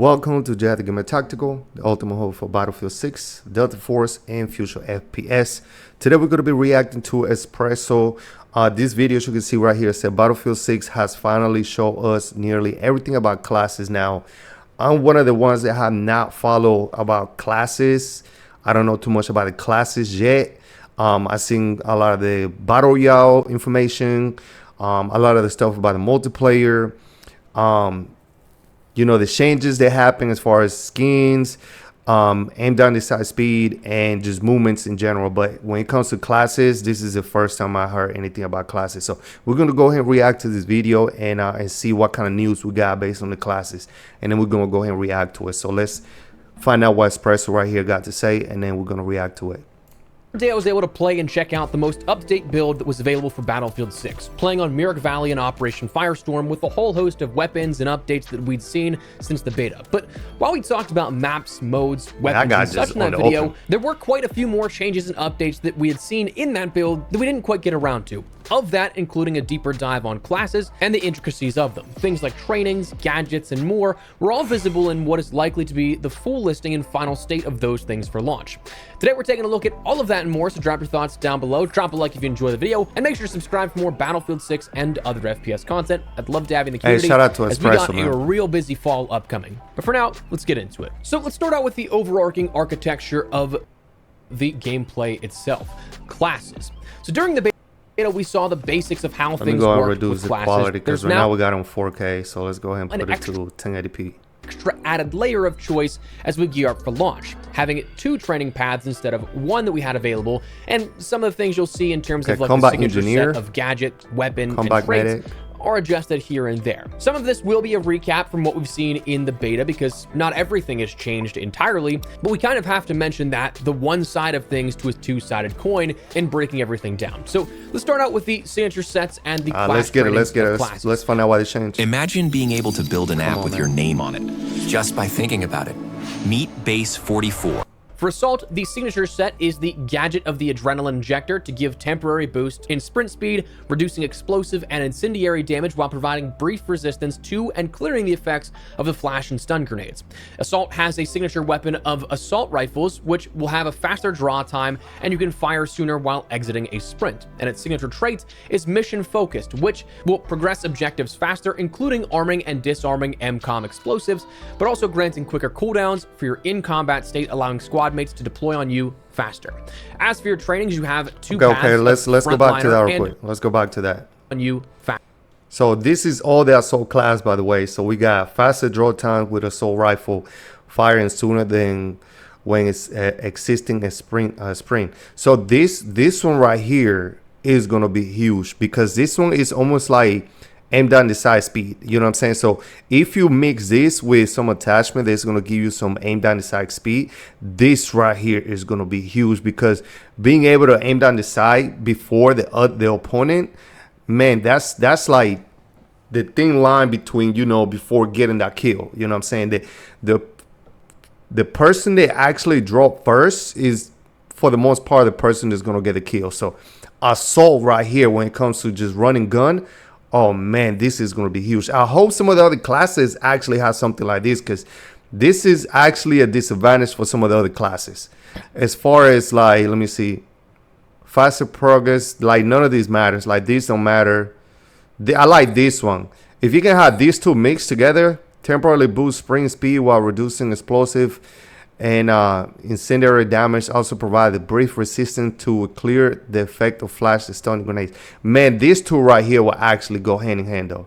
Welcome to Jithegamer Tactical, the ultimate hope for Battlefield 6, Delta Force, and future FPS. Today we're going to be reacting to Espresso. This video, as you can see right here, said Battlefield 6 has finally shown us nearly everything about classes now. I'm one of the ones that have not followed about classes. I don't know too much about the classes yet. I've seen a lot of the Battle Royale information, a lot of the stuff about the multiplayer. You know, the changes that happen as far as skins, aim down the side speed, and just movements in general. But when it comes to classes, this is the first time I heard anything about classes. So we're going to go ahead and react to this video and see what kind of news we got based on the classes. And then we're going to go ahead and react to it. So let's find out what Espresso right here got to say, and then we're going to react to it. Today I was able to play and check out the most up-to-date build that was available for Battlefield 6, playing on Merrick Valley and Operation Firestorm with a whole host of weapons and updates that we'd seen since the beta. But while we talked about maps, modes, weapons, and such in that video, there were quite a few more changes and updates that we had seen in that build that we didn't quite get around to. Of that, including a deeper dive on classes and the intricacies of them. Things like trainings, gadgets, and more were all visible in what is likely to be the full listing and final state of those things for launch. Today we're taking a look at all of that and more, so drop your thoughts down below, drop a like if you enjoy the video, and make sure to subscribe for more Battlefield 6 and other FPS content. I'd love to have you in the community. Hey, shout out to Espresso, as we got a real busy fall upcoming. But for now, let's get into it. So let's start out with the overarching architecture of the gameplay itself. Classes. So during the we saw the basics of how things work reduce with the quality, because right now we got on 4K, so let's go ahead and put it to 1080p. Extra added layer of choice as we gear up for launch, having 2 training paths instead of 1 that we had available, and some of the things you'll see in terms of like the signature set of gadget, weapon, and traits medic are adjusted here and there. Some of this will be a recap from what we've seen in the beta, because not everything has changed entirely, but we kind of have to mention that the one side of things to a two-sided coin and breaking everything down. So let's start out with the signature sets and the class let's find out why they changed. Imagine being able to build an app with your name on it just by thinking about it. Meet Base 44. For Assault, the signature set is the gadget of the Adrenaline Injector to give temporary boost in sprint speed, reducing explosive and incendiary damage while providing brief resistance to and clearing the effects of the flash and stun grenades. Assault has a signature weapon of assault rifles, which will have a faster draw time, and you can fire sooner while exiting a sprint. And its signature trait is mission focused, which will progress objectives faster, including arming and disarming MCOM explosives, but also granting quicker cooldowns for your in-combat state, allowing squad mates to deploy on you faster. As for your trainings, you have 2 paths. Okay, let's go back to that real quick. Let's go back to that. On you fast. So this is all the assault class, by the way. So we got faster draw time with assault rifle, firing sooner than when it's existing a sprint. So this one right here is gonna be huge, because this one is almost like aim down the side speed, you know what I'm saying? So if you mix this with some attachment that's going to give you some aim down the side speed, this right here is going to be huge, because being able to aim down the side before the opponent, man, that's like the thin line between, you know, before getting that kill, you know what I'm saying? The person that actually drop first is, for the most part, the person that's going to get the kill. So assault right here, when it comes to just running gun, oh man, this is going to be huge. I hope some of the other classes actually have something like this, because this is actually a disadvantage for some of the other classes. As far as, like, let me see, faster progress, like none of these matters. Like, these don't matter. I like this one. If you can have these 2 mixed together, temporarily boost sprint speed while reducing explosive and incendiary damage, also provide a brief resistance to clear the effect of flash and stun grenades. Man, these 2 right here will actually go hand in hand though.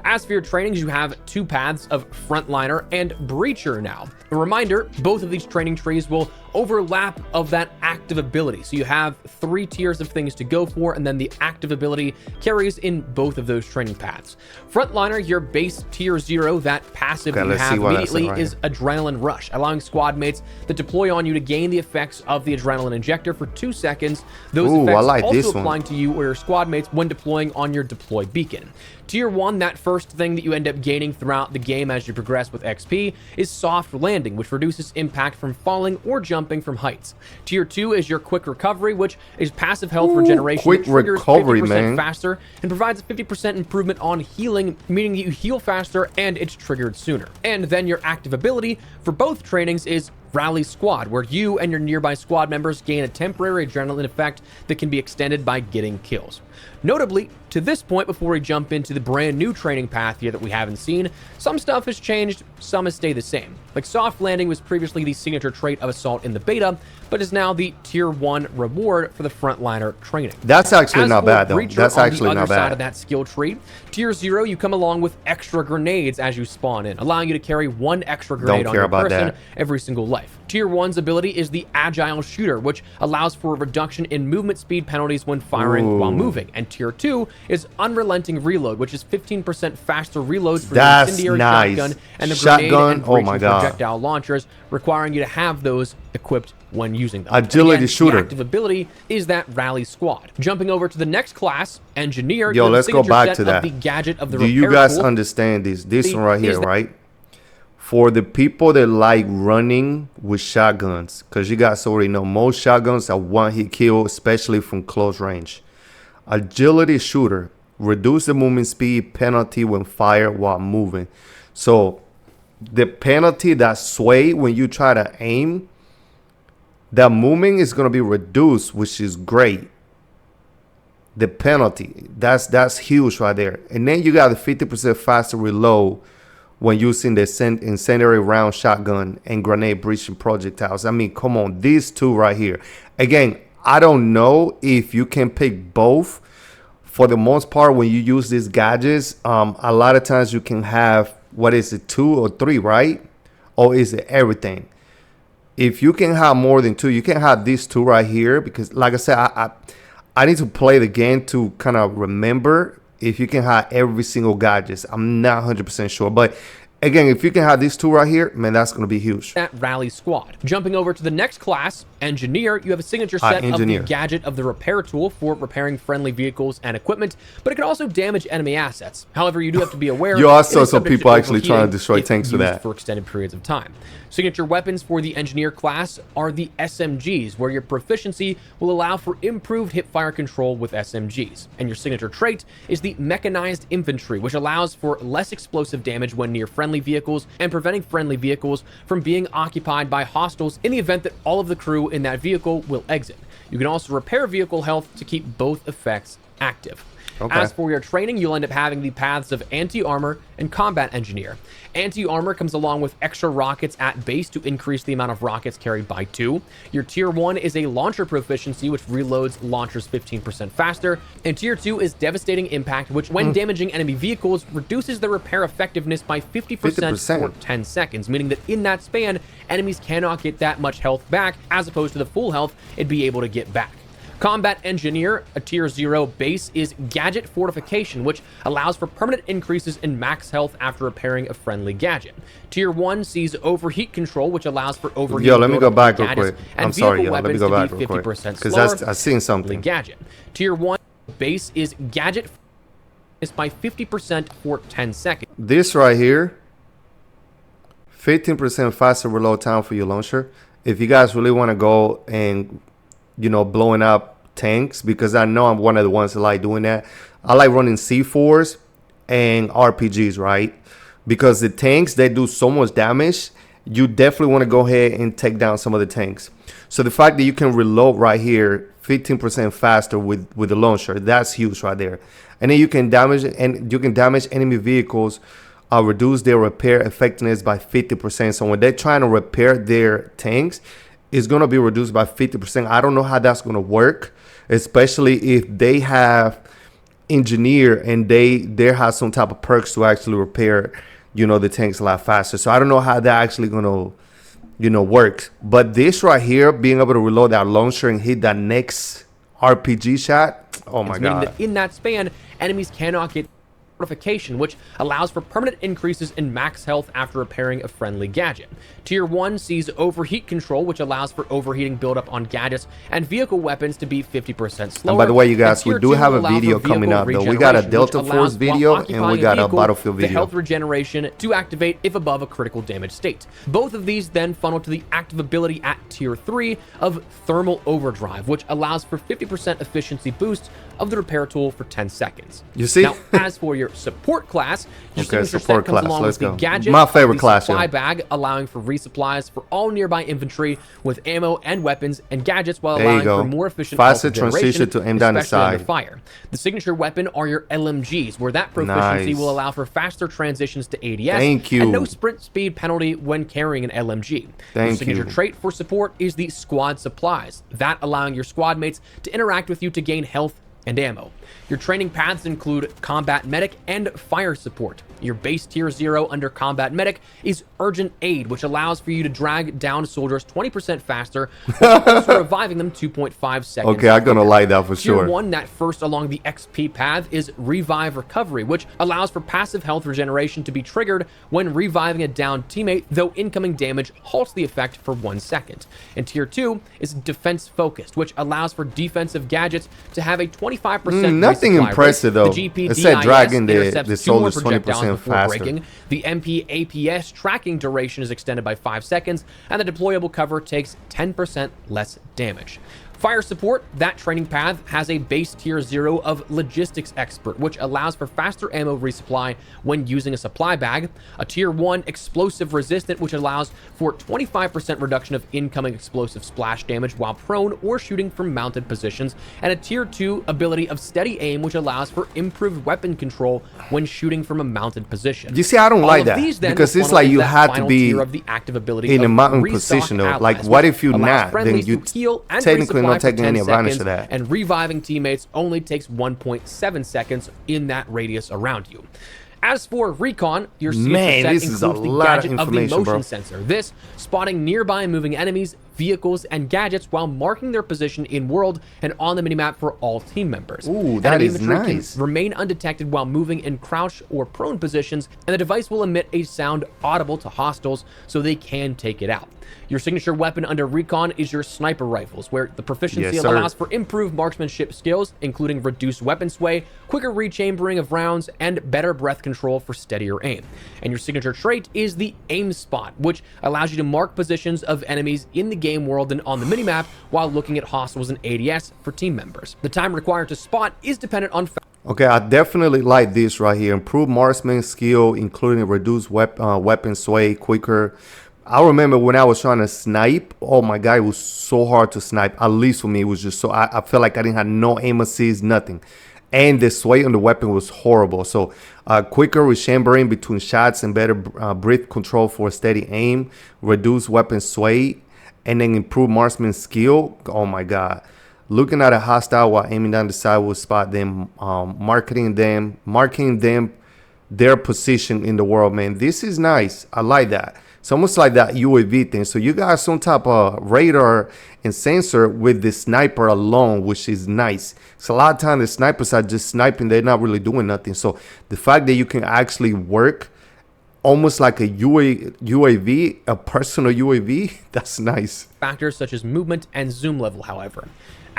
As for your trainings, you have 2 paths of Frontliner and Breacher now. A reminder, both of these training trees will overlap of that active ability. So you have 3 tiers of things to go for, and then the active ability carries in both of those training paths. Frontliner, your base tier 0, that passive you have immediately is Adrenaline Rush, allowing squad mates that deploy on you to gain the effects of the Adrenaline Injector for 2 seconds. Those effects also applying to you or your squad mates when deploying on your deploy beacon. Tier Tier 1, that first thing that you end up gaining throughout the game as you progress with XP is soft landing, which reduces impact from falling or jumping from heights. Tier 2 is your quick recovery, which is passive health regeneration quick that triggers recovery, 50% man. faster and provides a 50% improvement on healing, meaning that you heal faster and it's triggered sooner. And then your active ability for both trainings is Rally Squad, where you and your nearby squad members gain a temporary adrenaline effect that can be extended by getting kills. Notably, to this point, before we jump into the brand new training path here that we haven't seen, some stuff has changed, some has stayed the same. Like soft landing was previously the signature trait of Assault in the beta, but is now the Tier 1 reward for the frontliner training. That's actually not bad, though. Breacher, That's actually on the other not side bad. of that skill tree, Tier 0, you come along with extra grenades as you spawn in, allowing you to carry one extra grenade on your person every single life. Tier 1's ability is the Agile Shooter, which allows for a reduction in movement speed penalties when firing while moving. And Tier 2 is Unrelenting Reload, which is 15% faster reloads for the incendiary shotgun and the grenade and breaching projectile launchers, requiring you to have those equipped when using them. Agility Shooter. The active ability is that Rally Squad. Jumping over to the next class, Engineer. Yo, let's go back to that. The gadget of the Do you repair guys tool. understand this? This one right here, right? For the people that like running with shotguns, because you guys already know most shotguns are one-hit kill, especially from close range. Agility Shooter. Reduce the movement speed penalty when fired while moving. So the penalty that sway when you try to aim, that movement is going to be reduced, which is great. The penalty, that's huge right there. And then you got the 50% faster reload when using the incendiary round shotgun and grenade breaching projectiles. I mean, come on, these two right here. Again, I don't know if you can pick both. For the most part, when you use these gadgets, a lot of times you can have, what is it, 2 or 3, right? Or is it everything? If you can have more than 2, you can have these 2 right here, because like I said, I need to play the game to kind of remember if you can have every single gadget. I'm not 100% sure, but again, if you can have these 2 right here, man, that's going to be huge. That Rally Squad. Jumping over to the next class, Engineer, you have a signature set of the gadget of the repair tool for repairing friendly vehicles and equipment, but it can also damage enemy assets. However, you do have to be aware. You also saw people actually trying to destroy tanks with that for extended periods of time. Signature weapons for the Engineer class are the SMGs, where your proficiency will allow for improved hipfire control with SMGs. And your signature trait is the Mechanized Infantry, which allows for less explosive damage when near friendly vehicles and preventing friendly vehicles from being occupied by hostiles in the event that all of the crew in that vehicle will exit. You can also repair vehicle health to keep both effects active. Okay. As for your training, you'll end up having the paths of Anti-Armor and Combat Engineer. Anti-Armor comes along with extra rockets at base to increase the amount of rockets carried by 2. Your Tier 1 is a Launcher Proficiency, which reloads launchers 15% faster. And Tier 2 is Devastating Impact, which when damaging enemy vehicles, reduces their repair effectiveness by 50% for 10 seconds, meaning that in that span, enemies cannot get that much health back, as opposed to the full health it'd be able to get back. Combat Engineer, a Tier 0 base, is Gadget Fortification, which allows for permanent increases in max health after repairing a friendly gadget. Tier 1 sees Overheat Control, which allows for overheat. Yo, let me go back real quick. I'm sorry, yo, let me go back real quick. Because I've seen something. Gadget. Tier 1 base is Gadget by 50% for 10 seconds. This right here, 15% faster reload time for your launcher. If you guys really want to go and, you know, blowing up tanks, because I know I'm one of the ones that like doing that. I like running C4s and RPGs, right? Because the tanks, they do so much damage. You definitely want to go ahead and take down some of the tanks. So the fact that you can reload right here 15% faster with the launcher, that's huge right there. And then you can damage enemy vehicles, reduce their repair effectiveness by 50%. So when they're trying to repair their tanks, it's going to be reduced by 50%. I don't know how that's going to work, especially if they have Engineer and they have some type of perks to actually repair, you know, the tanks a lot faster. So I don't know how that actually going to, you know, work. But this right here, being able to reload that launcher and hit that next RPG shot, oh my God. Meaning that in that span, enemies cannot get Fortification, which allows for permanent increases in max health after repairing a friendly gadget. Tier 1 sees Overheat Control, which allows for overheating buildup on gadgets and vehicle weapons to be 50% slower. And by the way, you guys, we Tier do 2 have a will allow video for coming vehicle up, though. We got a regeneration, Delta which Force allows, video, while and we occupying got a vehicle, Battlefield the video. health regeneration to activate if above a critical damage state. Both of these then funnel to the active ability at Tier 3 of Thermal Overdrive, which allows for 50% efficiency boost of the repair tool for 10 seconds. You see? Now, as for your support class, your signature support set comes class, along let's with the go. gadget, My favorite the class, supply yeah. bag, allowing for resupplies for all nearby infantry with ammo and weapons and gadgets, while There you allowing go. for more efficient Faster health regeneration, transition to aim down the especially under side. fire. The signature weapon are your LMGs, where that proficiency Nice. will allow for faster transitions to ADS Thank you. and no sprint speed penalty when carrying an LMG. Your Thank signature you. trait for support is the squad supplies, that allowing your squad mates to interact with you to gain health and ammo. Your training paths include Combat Medic and Fire Support. Your base tier 0 under Combat Medic is Urgent Aid, which allows for you to drag down soldiers 20% faster, while also reviving them 2.5 seconds. Okay, I'm gonna quicker. like that for Tier sure. 1, that first along the XP path, is Revive Recovery, which allows for passive health regeneration to be triggered when reviving a downed teammate, though incoming damage halts the effect for 1 second. And Tier 2 is Defense Focused, which allows for defensive gadgets to have a 25% Nothing resupply impressive, rate. though. The It said GPDIS dragging the intercepts 2 more soldiers projectiles 20% before faster. breaking. The MP APS tracking duration is extended by 5 seconds, and the deployable cover takes 10% less damage. Fire Support, that training path, has a base tier 0 of Logistics Expert, which allows for faster ammo resupply when using a supply bag. A tier 1 Explosive Resistant, which allows for 25% reduction of incoming explosive splash damage while prone or shooting from mounted positions. And a tier 2 ability of Steady Aim, which allows for improved weapon control when shooting from a mounted position. You see, I don't All like of that, these then because will it's funnel like into you that have to final be tier of the active ability in a of mountain Restock position, though. Allies, Like, what which if you're allows not? friendlies Then you to heal and technically resupply not for taking 10 any advantage seconds, of that. and reviving teammates only takes 1.7 seconds in that radius around you. As for Recon, your Man, signature this set is a includes the lot of gadget of the information, motion bro. sensor. This, spotting nearby and moving enemies, vehicles, and gadgets while marking their position in world and on the minimap for all team members. Ooh, that Enemy is infantry nice. can remain undetected while moving in crouch or prone positions, and the device will emit a sound audible to hostiles so they can take it out. Your signature weapon under Recon is your sniper rifles, where the proficiency Yes, sir. allows for improved marksmanship skills, including reduced weapon sway, quicker rechambering of rounds, and better breath control for steadier aim. And your signature trait is the Aim Spot, which allows you to mark positions of enemies in the game world and on the minimap while looking at hostiles and ADS for team members. The time required to spot is dependent on Okay, I definitely like this right here. Improved marksman skill, including reduced weapon sway, quicker. I remember when I was trying to snipe, oh my God, it was so hard to snipe. At least for me, it was just so, I felt like I didn't have no aim assist, nothing. And the sway on the weapon was horrible. So quicker rechambering between shots and better breath control for steady aim, reduced weapon sway, and then improved marksman skill. Oh my God. Looking at a hostile while aiming down the side will spot them, marking them their position in the world, man. This is nice. I like that. It's almost like that UAV thing. So you got some type of radar and sensor with the sniper alone, which is nice. So a lot of times the snipers are just sniping. They're not really doing nothing. So the fact that you can actually work almost like a UAV, a personal UAV, that's nice. factors such as movement and zoom level, however.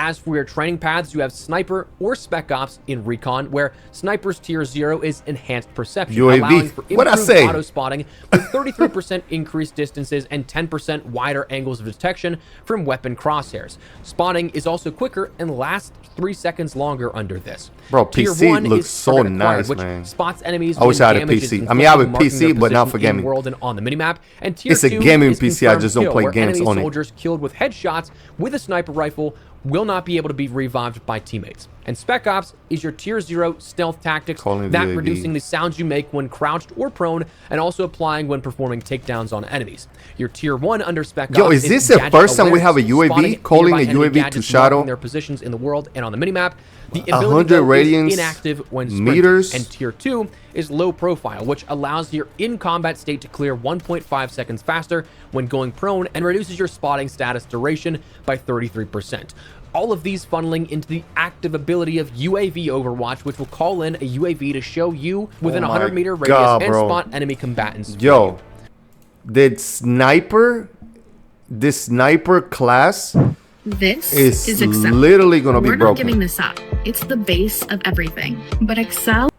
As for your training paths, you have Sniper or Spec Ops in Recon, where Sniper's Tier 0 is Enhanced Perception, UAV. allowing for What'd I improved say? auto-spotting with 33% increased distances and 10% wider angles of detection from weapon crosshairs. Spotting is also quicker and lasts 3 seconds longer under this. Bro, Tier PC 1 looks is so Target Acquired, nice, which man. spots enemies I wish when I had a damage is PC. I inflicted, mean, I have a marking PC, their but not position for gaming. in world and on the minimap. And Tier It's a 2 gaming is PC, I confirmed just don't kill, play where games enemy on it. soldiers killed with headshots with a sniper rifle will not be able to be revived by teammates. And Spec Ops is your Tier 0 stealth tactics, Calling that UAV. reducing the sounds you make when crouched or prone, and also applying when performing takedowns on enemies. Your Tier 1 under Spec Ops Yo, is this the gadget first time we awareness, have a UAV spotting calling nearby a enemy UAV to gadgets, shadow? marking their positions in the world and on the minimap. The 100 ability though, is radians, inactive when sprinting. meters. And Tier 2 is low profile, which allows your in-combat state to clear 1.5 seconds faster when going prone and reduces your spotting status duration by 33%. all of these funneling into the active ability of UAV Overwatch, which will call in a UAV to show you within a 100-meter radius and spot enemy combatants. Yo, this sniper class is literally gonna be broken. We're not giving this up. It's the base of everything. But Excel.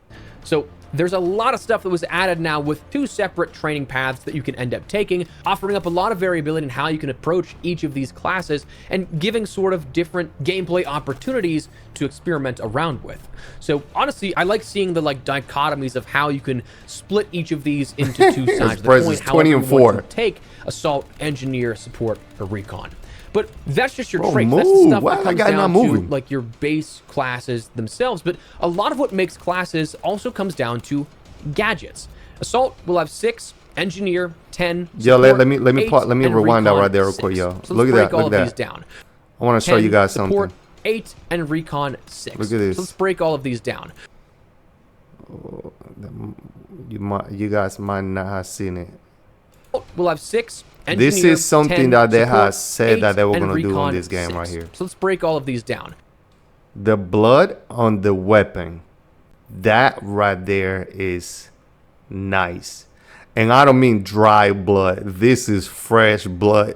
So there's a lot of stuff that was added now with 2 separate training paths that you can end up taking, offering up a lot of variability in how you can approach each of these classes and giving sort of different gameplay opportunities to experiment around with. So honestly, I like seeing the dichotomies of how you can split each of these into 2 sides of the coin, however you want to take Assault, Engineer, Support, or Recon. But that's just your traits. That's the stuff that comes down to your base classes themselves. But a lot of what makes classes also comes down to gadgets. Assault will have 6, Engineer 10. Yo, support, let me rewind that right there real quick, yo. So look at that. Look at that. Down. I want to show you guys support, something. 8 and Recon 6. Look at this. So let's break all of these down. You guys might not have seen it. We'll have 6. Engineer, this is something 10, that they support, have said that they were going to do in this game 6. right here. So let's break all of these down. The blood on the weapon, that right there is nice. And I don't mean dry blood. This is fresh blood.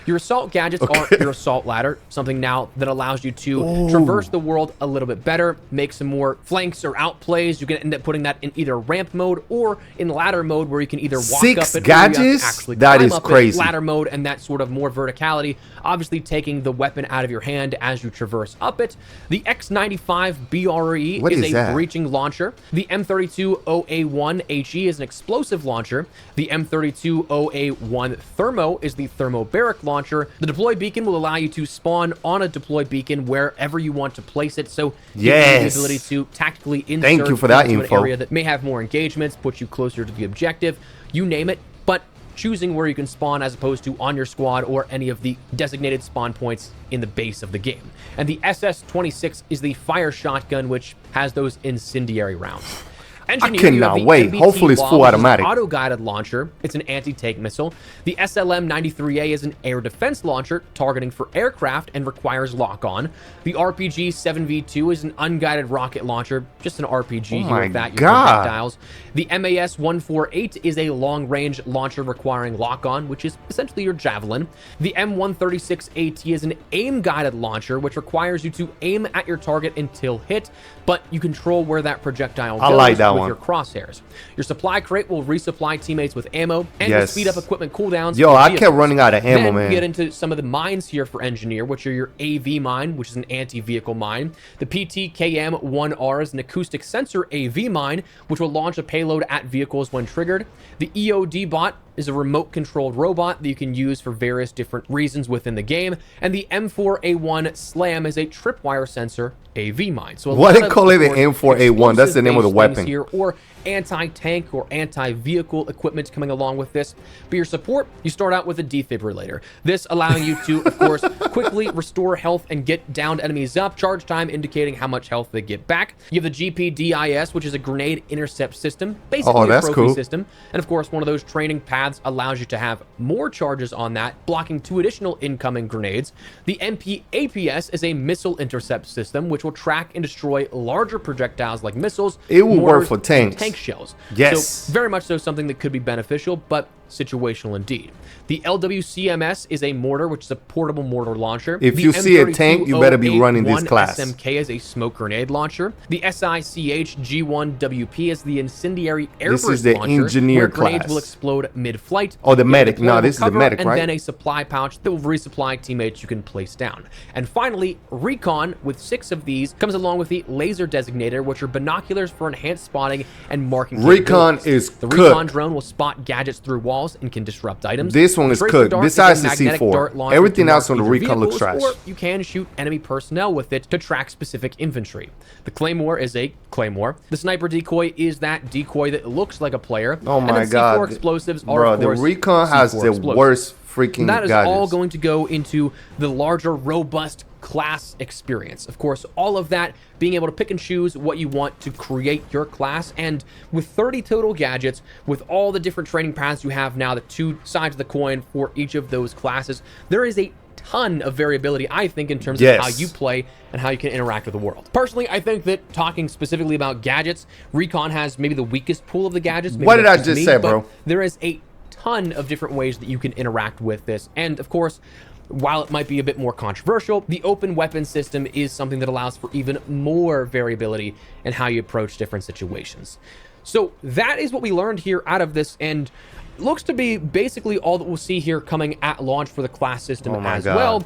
Your assault gadgets are your assault ladder, something now that allows you to traverse the world a little bit better, make some more flanks or outplays. You can end up putting that in either ramp mode or in ladder mode, where you can either walk up it gadgets? Or actually that is crazy. Ladder mode and that sort of more verticality, obviously taking the weapon out of your hand as you traverse up it. The X95 BRE is a breaching launcher. The M32OA1 HE is an explosive launcher. The M32OA1 Thermo is the thermobaric launcher. The deploy beacon will allow you to spawn on a deploy beacon wherever you want to place it. So you have the ability to tactically insert into an area that may have more engagements, put you closer to the objective, you name it, but choosing where you can spawn as opposed to on your squad or any of the designated spawn points in the base of the game. And the SS-26 is the fire shotgun, which has those incendiary rounds. Engineer, I cannot wait. Hopefully it's full automatic. Auto-guided launcher. It's an anti-tank missile. The SLM-93A is an air defense launcher targeting for aircraft and requires lock-on. The RPG-7V2 is an unguided rocket launcher. Just an RPG here with that, your projectiles. The MAS-148 is a long-range launcher requiring lock-on, which is essentially your javelin. The M136AT is an aim-guided launcher, which requires you to aim at your target until hit, but you control where that projectile goes. I like that one. Your crosshairs. Your supply crate will resupply teammates with ammo and will speed up equipment cooldowns. Yo, I kept running out of ammo, man. We get into some of the mines here for Engineer, which are your AV mine, which is an anti-vehicle mine. The PTKM-1R is an acoustic sensor AV mine, which will launch a payload at vehicles when triggered. The EOD bot is a remote-controlled robot that you can use for various different reasons within the game. And the M4A1 SLAM is a tripwire sensor AV mine. So what they call it, the M4A1? That's the name of the weapon. Here, or anti-tank or anti-vehicle equipment coming along with this. But your support, you start out with a defibrillator. This allowing you to, of course, quickly restore health and get downed enemies up. Charge time indicating how much health they get back. You have the GPDIS, which is a grenade intercept system, basically a trophy system. And of course, one of those training paths allows you to have more charges on that, blocking 2 additional incoming grenades. The MP-APS is a missile intercept system, which will track and destroy larger projectiles like missiles. It will work for tanks. Shells. Yes. So very much so something that could be beneficial, but situational indeed. The LWCMS is a mortar, which is a portable mortar launcher. If you see a tank, you better be running this class. SMK is a smoke grenade launcher. The SICH G1WP is the incendiary airburst launcher. This is the engineer class. Grenades will explode mid-flight. Oh, the medic. No, this is the medic, right? And then a supply pouch that will resupply teammates you can place down. And finally, Recon, with 6 of these, comes along with the laser designator, which are binoculars for enhanced spotting and marking. Recon is the Recon drone will spot gadgets through walls and can disrupt items. This one is cooked. Besides the C4, everything else on the Recon looks trash. Or you can shoot enemy personnel with it to track specific infantry. The Claymore is a Claymore. The sniper decoy is that decoy that looks like a player. Oh my god! C4 explosives are, of course, the Recon has the worst freaking that is gadgets. all going to go into the larger, robust class experience. Of course, all of that being able to pick and choose what you want to create your class. And with 30 total gadgets, with all the different training paths you have now, the 2 sides of the coin for each of those classes, there is a ton of variability, I think, in terms of Yes. how you play and how you can interact with the world. Personally, I think that talking specifically about gadgets, Recon has maybe the weakest pool of the gadgets. Maybe What did that's I just say, but bro? there is a ton of different ways that you can interact with this. And of course, while it might be a bit more controversial, the open weapon system is something that allows for even more variability in how you approach different situations. So that is what we learned here out of this, and looks to be basically all that we'll see here coming at launch for the class system as well.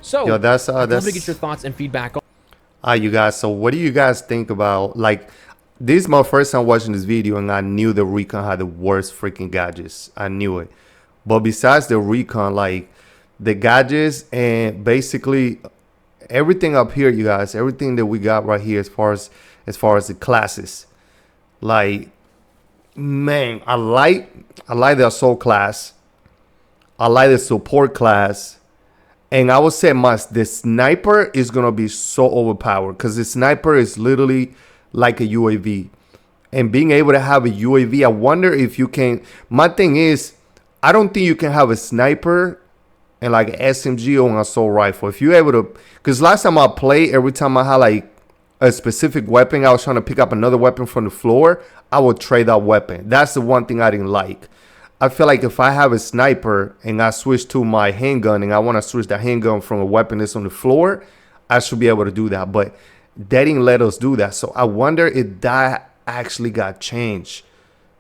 So Yo, that's I'd love to get your thoughts and feedback on. You guys, so what do you guys think about, like, this is my first time watching this video, and I knew the Recon had the worst freaking gadgets. I knew it. But besides the Recon, like, the gadgets and basically everything up here, you guys, everything that we got right here as far as the classes, like, man, I like the assault class. I like the support class. And I would say the sniper is going to be so overpowered, because the sniper is literally like a UAV. And being able to have a UAV, I wonder if you can. My thing is, I don't think you can have a sniper and like an SMG or an assault rifle. If you're able to, because last time I played, every time I had like a specific weapon, I was trying to pick up another weapon from the floor, I would trade that weapon. That's the one thing I didn't like. I feel like if I have a sniper and I switch to my handgun and I want to switch the handgun from a weapon that's on the floor, I should be able to do that. But they didn't let us do that. So I wonder if that actually got changed.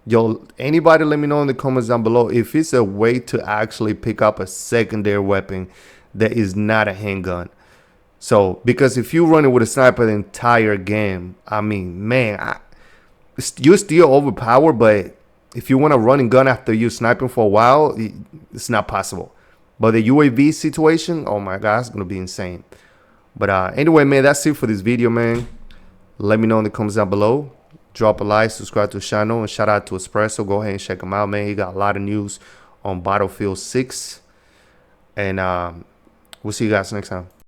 Yo, anybody let me know in the comments down below if it's a way to actually pick up a secondary weapon that is not a handgun. So, because if you run it with a sniper the entire game, I mean, man, you're still overpowered, but if you want to run and gun after you sniping for a while, it's not possible. But the UAV situation, oh my God, it's going to be insane. But anyway, man, that's it for this video, man. Let me know in the comments down below. Drop a like, subscribe to the channel, and shout out to Espresso. Go ahead and check him out, man. He got a lot of news on Battlefield 6. And we'll see you guys next time.